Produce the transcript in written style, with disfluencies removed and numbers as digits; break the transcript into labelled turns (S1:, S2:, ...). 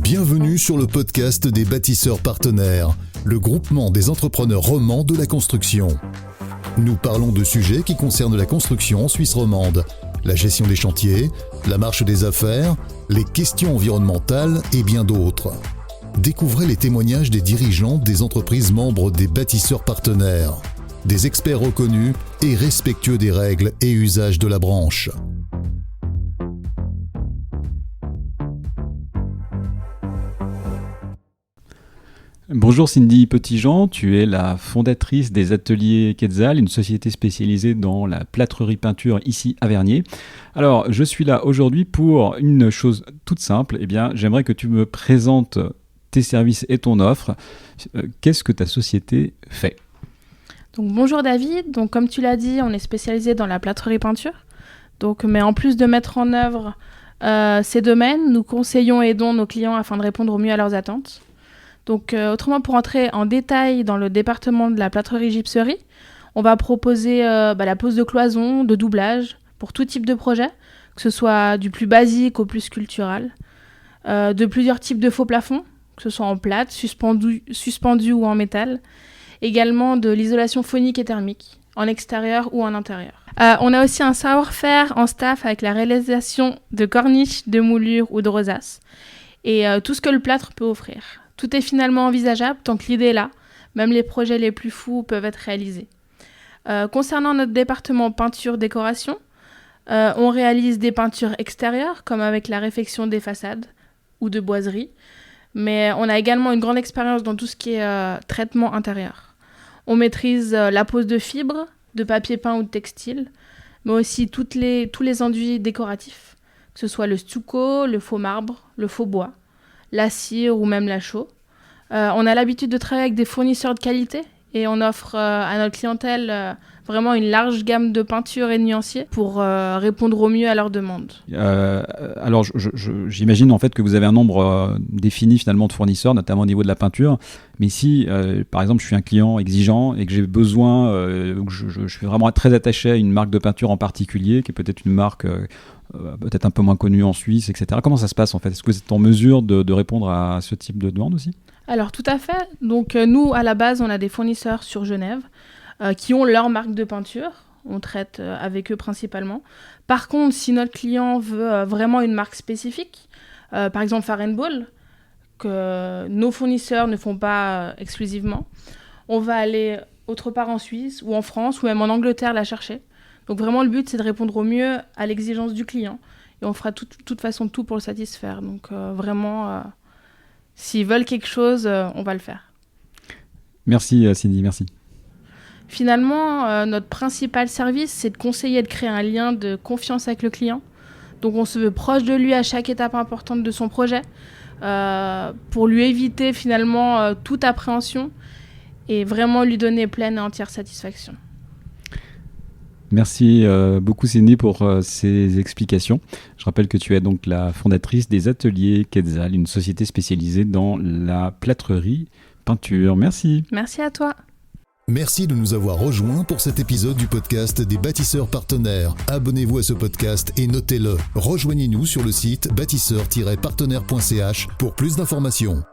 S1: Bienvenue sur le podcast des bâtisseurs partenaires, le groupement des entrepreneurs romans de la construction. Nous parlons de sujets qui concernent la construction en Suisse romande, la gestion des chantiers, la marche des affaires, les questions environnementales et bien d'autres. Découvrez les témoignages des dirigeants des entreprises membres des bâtisseurs partenaires, des experts reconnus et respectueux des règles et usages de la branche.
S2: Bonjour Cindy Petitjean, tu es la fondatrice des Ateliers Quetzal, une société spécialisée dans la plâtrerie peinture ici à Vernier. Alors, je suis là aujourd'hui pour une chose toute simple. J'aimerais que tu me présentes tes services et ton offre. Qu'est-ce que ta société fait ?
S3: Donc, bonjour David, donc, comme tu l'as dit, on est spécialisé dans la plâtrerie peinture. Mais en plus de mettre en œuvre ces domaines, nous conseillons et aidons nos clients afin de répondre au mieux à leurs attentes. Donc, autrement, pour entrer en détail dans le département de la plâtrerie-gypserie, on va proposer la pose de cloisons, de doublage, pour tout type de projet, que ce soit du plus basique au plus sculptural, de plusieurs types de faux plafonds, que ce soit en plâtre, suspendu ou en métal, également de l'isolation phonique et thermique, en extérieur ou en intérieur. On a aussi un savoir-faire en staff avec la réalisation de corniches, de moulures ou de rosaces, et tout ce que le plâtre peut offrir. Tout est finalement envisageable tant que l'idée est là. Même les projets les plus fous peuvent être réalisés. Concernant notre département peinture-décoration, on réalise des peintures extérieures, comme avec la réfection des façades ou de boiseries. Mais on a également une grande expérience dans tout ce qui est traitement intérieur. On maîtrise la pose de fibres, de papier peint ou de textile, mais aussi tous les enduits décoratifs, que ce soit le stucco, le faux marbre, le faux bois, la cire ou même la chaux. On a l'habitude de travailler avec des fournisseurs de qualité et on offre à notre clientèle vraiment une large gamme de peintures et de nuanciers pour répondre au mieux à leurs demandes.
S2: Alors, j'imagine en fait que vous avez un nombre défini finalement de fournisseurs, notamment au niveau de la peinture. Mais si, par exemple, je suis un client exigeant et que j'ai besoin, je suis vraiment très attaché à une marque de peinture en particulier, qui est peut-être une marque peut-être un peu moins connue en Suisse, etc. Comment ça se passe en fait ? Est-ce que vous êtes en mesure de répondre à ce type de demande aussi ?
S3: Alors tout à fait. Donc nous, à la base, on a des fournisseurs sur Genève qui ont leur marque de peinture. On traite avec eux principalement. Par contre, si notre client veut vraiment une marque spécifique, par exemple Farenball, que nos fournisseurs ne font pas exclusivement, on va aller autre part en Suisse ou en France ou même en Angleterre la chercher. Donc vraiment, le but, c'est de répondre au mieux à l'exigence du client. Et on fera de toute façon tout pour le satisfaire. Donc vraiment, s'ils veulent quelque chose, on va le faire.
S2: Merci Cindy, merci.
S3: Finalement, notre principal service, c'est de conseiller et de créer un lien de confiance avec le client. Donc on se veut proche de lui à chaque étape importante de son projet pour lui éviter finalement toute appréhension et vraiment lui donner pleine et entière satisfaction.
S2: Merci beaucoup Cindy pour ces explications. Je rappelle que tu es donc la fondatrice des Ateliers Quetzal, une société spécialisée dans la plâtrerie peinture. Merci.
S3: Merci à toi.
S1: Merci de nous avoir rejoints pour cet épisode du podcast des bâtisseurs partenaires. Abonnez-vous à ce podcast et notez-le. Rejoignez-nous sur le site bâtisseur-partenaire.ch pour plus d'informations.